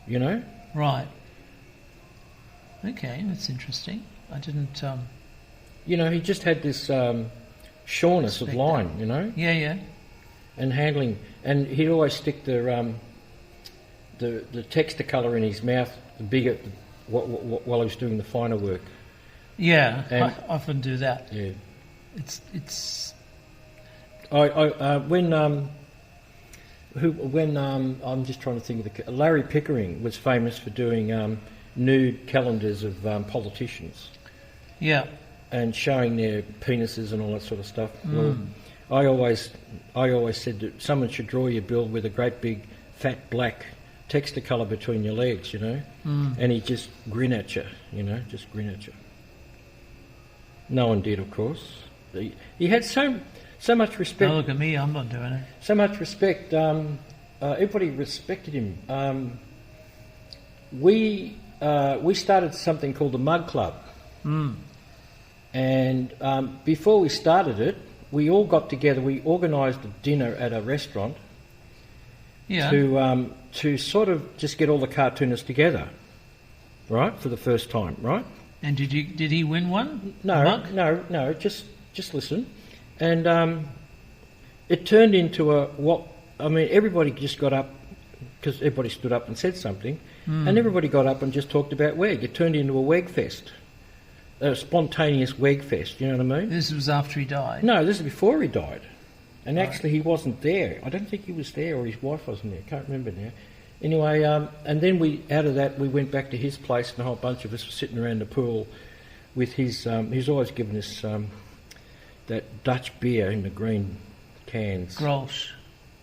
Right. Okay, that's interesting. I didn't... he just had this sureness of line, Yeah. And handling... And he'd always stick the texture colour in his mouth, the bigger, while he was doing the finer work. Yeah, I often do that. Yeah. It's. When I'm just trying to think of Larry Pickering was famous for doing nude calendars of politicians. Yeah. And showing their penises and all that sort of stuff. Well, I always said that someone should draw your bill with a great big fat black texture colour between your legs, and he'd just grin at you, just grin at you. No one did, of course. He had so much respect. Oh, look at me, I'm not doing it. So much respect. Everybody respected him. we started something called the Mug Club. And before we started it, we all got together. We organised a dinner at a restaurant to sort of just get all the cartoonists together, right, for the first time, right? And did he win one? No. Just listen. And it turned into everybody just got up because everybody stood up and said something, and everybody got up and just talked about WEG. It turned into a WEG fest. A spontaneous WEG fest, you know what I mean? This was after he died? No, this is before he died. And actually he wasn't there. I don't think he was there, or his wife wasn't there. I can't remember now. Anyway, and then out of that we went back to his place, and a whole bunch of us were sitting around the pool with his... he's always given us that Dutch beer in the green cans. Grolsch.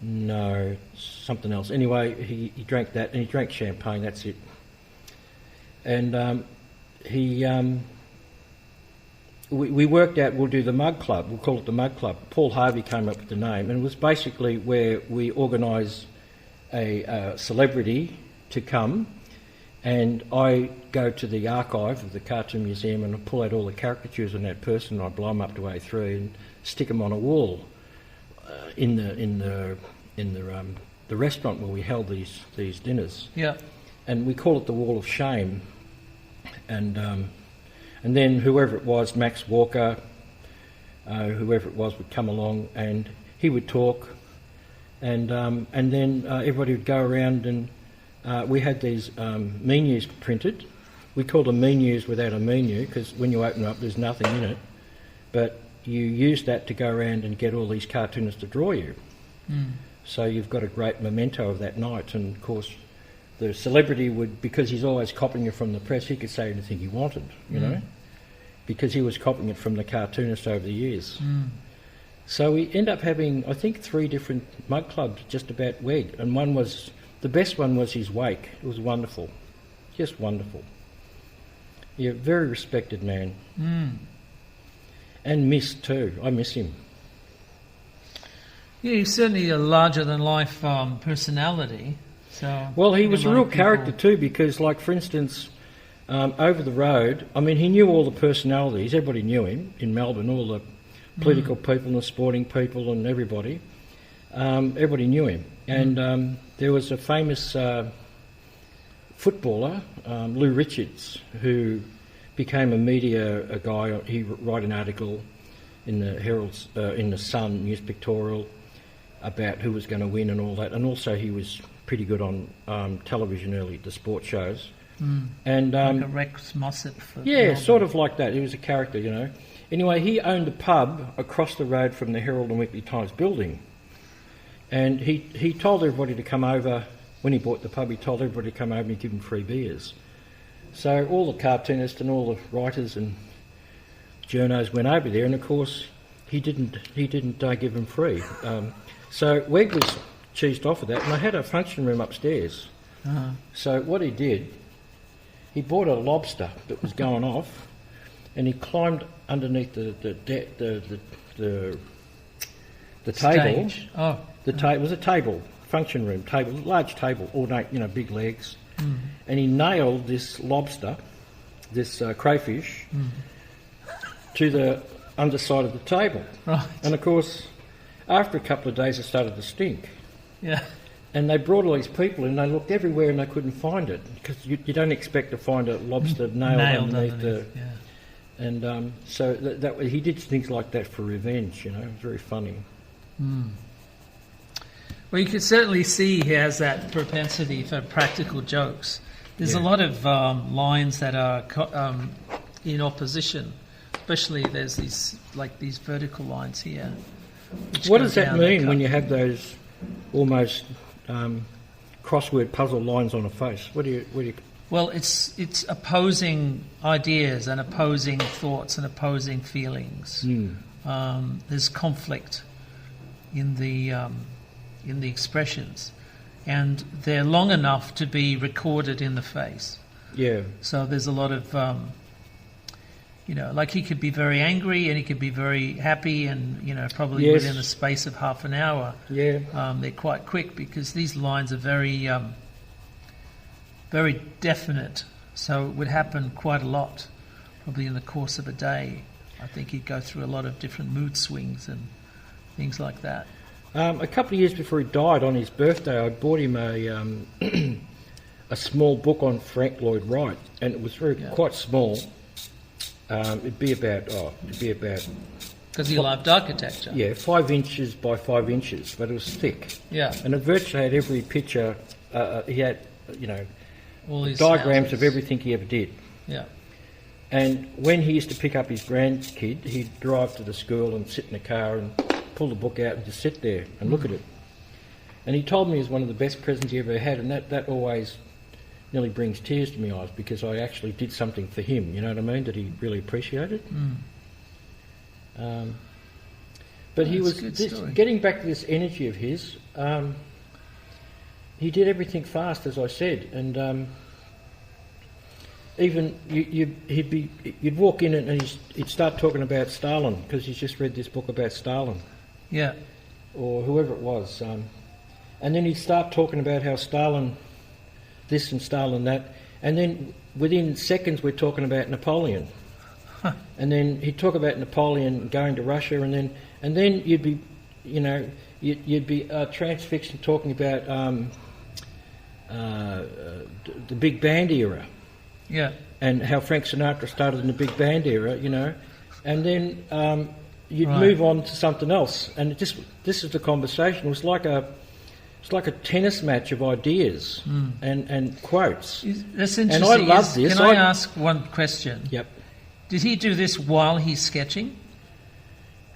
No, something else. Anyway, he drank that, and he drank champagne, that's it. And we worked out we'll do the Mug Club. We'll call it the Mug Club. Paul Harvey came up with the name, and it was basically where we organise a celebrity to come, and I go to the archive of the Cartoon Museum and I pull out all the caricatures on that person, and I blow them up to A3 and stick them on a wall in the restaurant where we held these dinners. Yeah. And we call it the Wall of Shame. And then whoever it was, Max Walker, whoever it was, would come along and he would talk, and then everybody would go around, and we had these menus printed. We called them menus without a menu, because when you open it up there's nothing in it, but you use that to go around and get all these cartoonists to draw you. So you've got a great memento of that night, and of course the celebrity would, because he's always copying it from the press, he could say anything he wanted, you know, because he was copying it from the cartoonist over the years. So we end up having, I think, 3 different mug clubs just about WEG, and the best one was his wake. It was wonderful, just wonderful. Yeah, very respected man. And missed too. I miss him. Yeah, he's certainly a larger-than-life personality. So well, he was a real character too, because, like, for instance, over the road, I mean, he knew all the personalities. Everybody knew him in Melbourne, all the political people and the sporting people and everybody. Everybody knew him. And there was a famous footballer, Lou Richards, who became a guy. He wrote an article in the Herald's, in the Sun news pictorial, about who was going to win and all that. And also he was pretty good on television early, the sport shows. And like a Rex Mossett. Yeah, Melbourne. Sort of like that. He was a character, you know. Anyway, he owned a pub across the road from the Herald and Weekly Times building. And he told everybody to come over. When he bought the pub, he told everybody to come over and give him free beers. So all the cartoonists and all the writers and journos went over there, and of course he didn't give them free. So WEG was cheesed off of that, and I had a function room upstairs. So what he did, he bought a lobster that was going off, and he climbed underneath the table. It was a table, function room table, large table, ornate, you know, big legs, and he nailed this lobster, this crayfish, to the underside of the table. Right. And of course, after a couple of days, it started to stink. Yeah. And they brought all these people in, they looked everywhere and they couldn't find it, because you don't expect to find a lobster nailed underneath the... Yeah. And so that he did things like that for revenge, you know. It was very funny. Well, you can certainly see he has that propensity for practical jokes. There's a lot of lines that are in opposition, especially there's these vertical lines here. What does that mean when you have those almost crossword puzzle lines on a face? What do you? Well, it's opposing ideas and opposing thoughts and opposing feelings. There's conflict in the expressions, and they're long enough to be recorded in the face. Yeah. So there's a lot of like he could be very angry and he could be very happy, and probably within a space of half an hour. Yeah. They're quite quick, because these lines are very very definite, so it would happen quite a lot, probably in the course of a day. I think he'd go through a lot of different mood swings and things like that. A couple of years before he died, on his birthday, I bought him a a small book on Frank Lloyd Wright, and it was quite small. It'd be about because he loved architecture. Yeah, 5 inches by 5 inches, but it was thick. Yeah, and it virtually had every picture. He had, all these diagrams houses. of everything he ever did. Yeah. And when he used to pick up his grandkid, he'd drive to the school and sit in the car and pull the book out and just sit there and look at it. And he told me it was one of the best presents he ever had, and that always nearly brings tears to my eyes, because I actually did something for him, you know what I mean, that he really appreciated. But he was getting back to this energy of his. He did everything fast, as I said, and even you'd walk in and he'd start talking about Stalin, because he's just read this book about Stalin, or whoever it was, and then he'd start talking about how Stalin this and Stalin that, and then within seconds we're talking about Napoleon. And then he'd talk about Napoleon going to Russia, and then you'd be, you'd be transfixed and talking about the big band era. Yeah. And how Frank Sinatra started in the big band era, and then you'd move on to something else, and this is the conversation. It was like a tennis match of ideas and quotes. That's interesting. And I love this. Can I ask one question? Yep. Did he do this while he's sketching?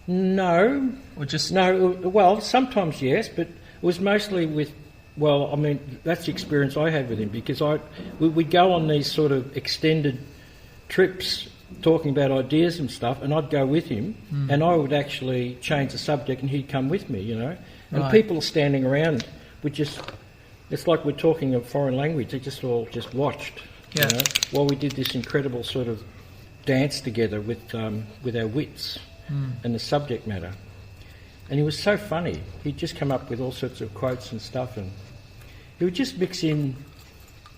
No. Or just... No, well, sometimes yes, but it was mostly with... Well, I mean, that's the experience I had with him, because we'd go on these sort of extended trips talking about ideas and stuff, and I'd go with him, and I would actually change the subject and he'd come with me, And people standing around would just... It's like we're talking a foreign language. They just all just watched, while we did this incredible sort of dance together with our wits and the subject matter. And he was so funny. He'd just come up with all sorts of quotes and stuff, and he would just mix in,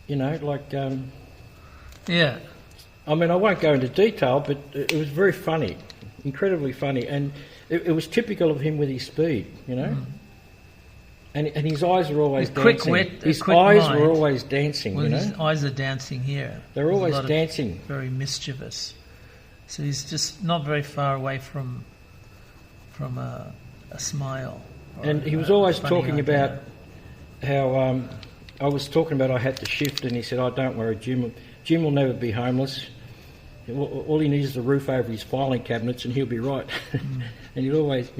like... I mean, I won't go into detail, but it was very funny, incredibly funny, and it was typical of him with his speed, And his eyes were always dancing. His eyes were always dancing, His eyes are dancing here. They're always dancing. Very mischievous. So he's just not very far away from a smile. And he was always talking about how I was talking about I had to shift, and he said, "Oh, don't worry, Jim will never be homeless. All he needs is a roof over his filing cabinets, and he'll be right." And he'd always,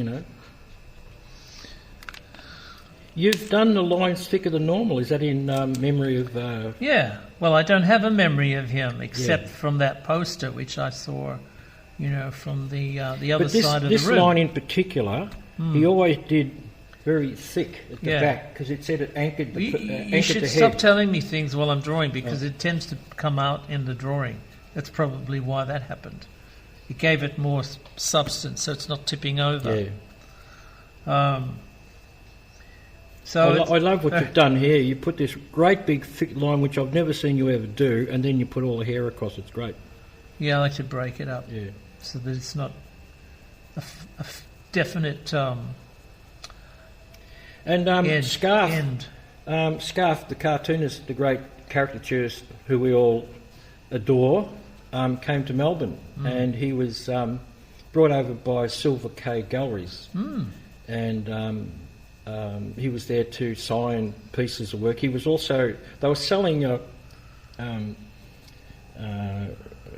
You've done The Lines Thicker Than Normal. Is that in memory of... Yeah. Well, I don't have a memory of him except from that poster, which I saw, from the other side of the room. This line in particular, he always did very thick at the back, because it said it anchored the head. You should stop telling me things while I'm drawing, because it tends to come out in the drawing. That's probably why that happened. It gave it more substance, so it's not tipping over. Yeah. So I love what you've done here. You put this great big thick line, which I've never seen you ever do, and then you put all the hair across. It's great. Yeah, I like to break it up. Yeah. So that it's not a definite and Scarf, the cartoonist, the great caricaturist who we all adore, came to Melbourne, and he was brought over by Silver K Galleries, and he was there to sign pieces of work. He was also... They were selling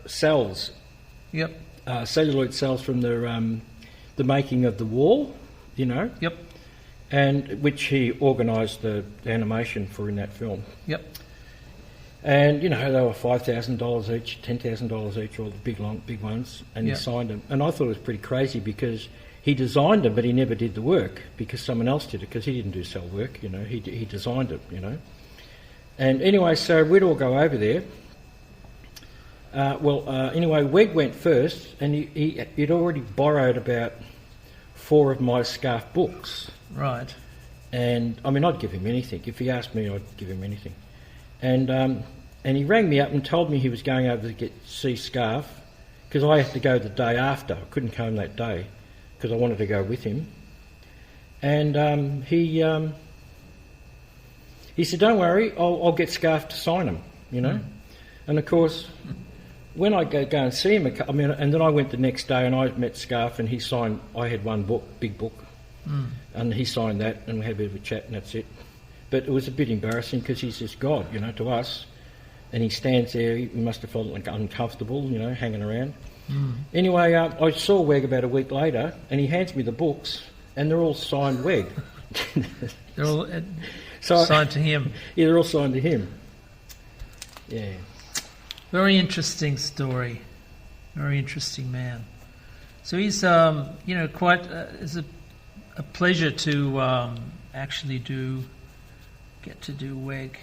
cells. Yep. Celluloid cells from the making of The Wall, Yep. And which he organised the animation for in that film. Yep. And, they were $5,000 each, $10,000 each, all the big ones, and he signed them. And I thought it was pretty crazy, because he designed them, but he never did the work, because someone else did it, because he didn't do cell work, he designed it, And anyway, so we'd all go over there. Anyway, WEG went first, and he'd already borrowed about 4 of my Scarf books. Right. And, I mean, I'd give him anything. If he asked me, I'd give him anything. and he rang me up and told me he was going over to see Scarf, because I had to go the day after. I couldn't come that day because I wanted to go with him. And he said, "Don't worry, I'll get Scarf to sign them," you know. And of course, when I go and see him, and then I went the next day and I met Scarf, and he signed. I had one book, big book, and he signed that, and we had a bit of a chat, and that's it. But it was a bit embarrassing because he's just God, you know, to us. And he stands there, he must have felt like uncomfortable, you know, hanging around. Anyway, I saw WEG about a week later, and he hands me the books, and they're all signed WEG. They're all signed to him? Yeah, they're all signed to him. Yeah. Very interesting story. Very interesting man. So he's, you know, quite, it's a pleasure to actually get to do WEG.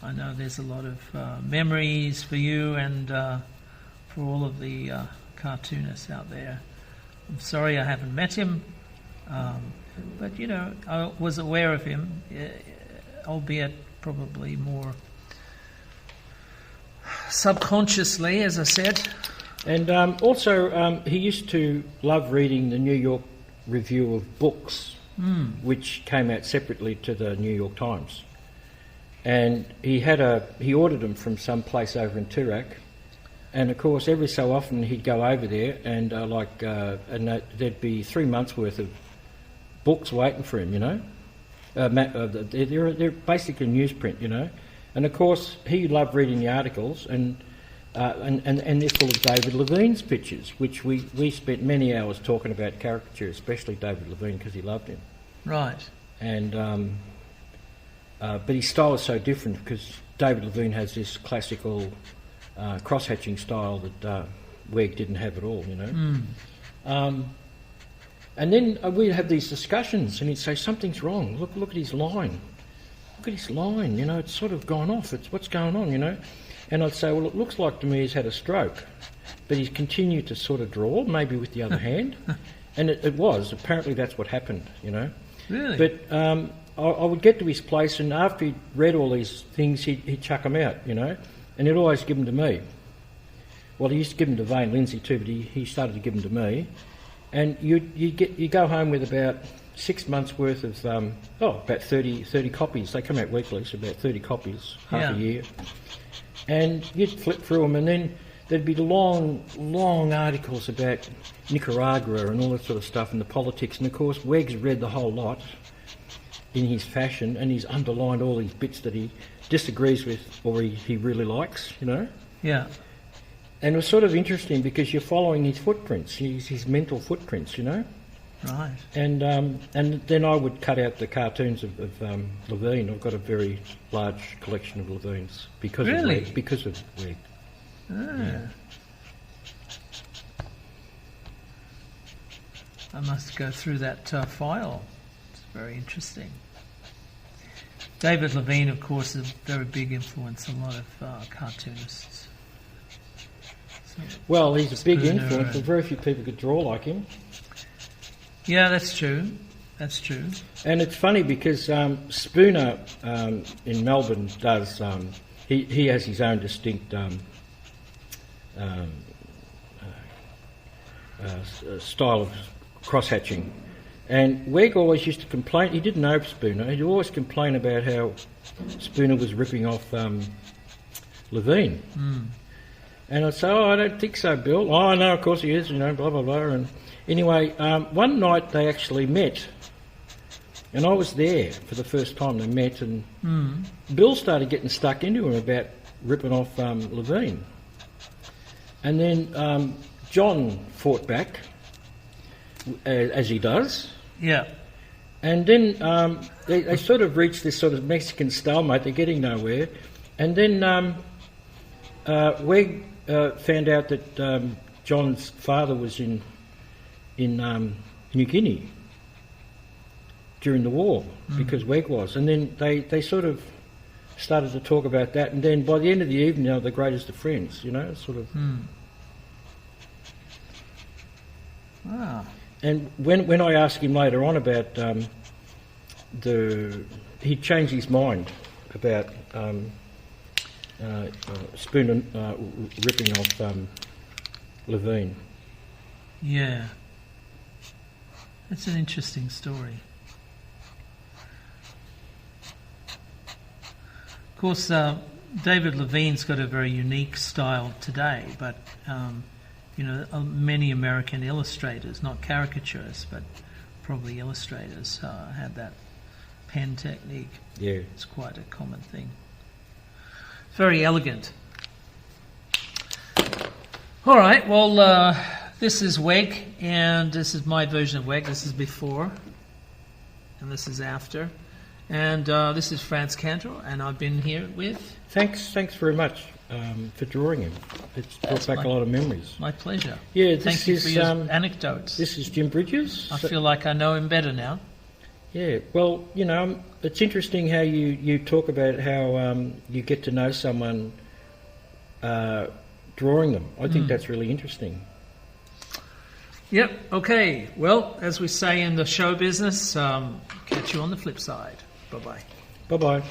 I know there's a lot of memories for you and for all of the cartoonists out there. I'm sorry I haven't met him, but you know, I was aware of him, albeit probably more subconsciously, as I said. And also, he used to love reading the New York Review of Books, which came out separately to the New York Times. And he ordered them from some place over in Toorak, and of course every so often he'd go over there and there'd be 3 months worth of books waiting for him, you know. They're basically newsprint, you know. And of course he loved reading the articles, and they're full of David Levine's pictures, which we spent many hours talking about caricature, especially David Levine, because he loved him. Right. And but his style is so different because David Levine has this classical cross-hatching style that WEG didn't have at all, you know. And then we'd have these discussions, and he'd say, "Something's wrong. Look at his line. Look at his line. You know, it's sort of gone off. What's going on, you know?" And I'd say, "Well, it looks like to me he's had a stroke," but he's continued to sort of draw, maybe with the other hand, and it was apparently that's what happened, you know. Really? But I would get to his place, and after he'd read all these things, he'd chuck them out, you know, and he'd always give them to me. Well, he used to give them to Vane Lindsay too, but he started to give them to me. And you go home with about 6 months worth of about 30 copies. They come out weekly, so about 30 copies, half a year. And you'd flip through them, and then there'd be long articles about Nicaragua and all that sort of stuff, and the politics. And of course, WEG's read the whole lot in his fashion, and he's underlined all these bits that he disagrees with or he really likes, you know. Yeah. And it was sort of interesting because you're following his footprints, his mental footprints, you know. Right. And then I would cut out the cartoons of Levine. I've got a very large collection of Levines because of WEG. Ah. Yeah. I must go through that file. It's very interesting. David Levine, of course, is a very big influence on a lot of cartoonists. So well, he's a big influence, but very few people could draw like him. Yeah, that's true. That's true. And it's funny because Spooner in Melbourne does. He has his own distinct style of cross-hatching. And WEG always used to complain. He didn't know Spooner. He'd always complain about how Spooner was ripping off Levine. And I'd say, "Oh, I don't think so, Bill." "Oh, no, of course he is, you know, blah, blah, blah." And anyway, one night they actually met, and I was there for the first time they met, and Bill started getting stuck into him about ripping off Levine. And then John fought back, as he does. Yeah. And then they sort of reached this sort of Mexican stalemate. They're getting nowhere. And then WEG found out that John's father was in New Guinea during the war because WEG was. And then they sort of started to talk about that. And then by the end of the evening, they were the greatest of friends, you know, sort of. Wow. And when I asked him later on about he changed his mind about Spooner ripping off Levine. Yeah. That's an interesting story. Of course, David Levine's got a very unique style today, but many American illustrators, not caricaturists, but probably illustrators, had that pen technique. Yeah. It's quite a common thing. Very elegant. All right, well, this is WEG, and this is my version of WEG. This is before, and this is after. And this is Frantz Kantor, and I've been here with... Thanks very much for drawing him. It's brought back a lot of memories. My pleasure. Yeah, Thank you for your anecdotes. This is Jim Bridges. I feel like I know him better now. Yeah, well, it's interesting how you talk about how you get to know someone drawing them. I think that's really interesting. Yep, okay. Well, as we say in the show business, catch you on the flip side. Bye-bye. Bye-bye.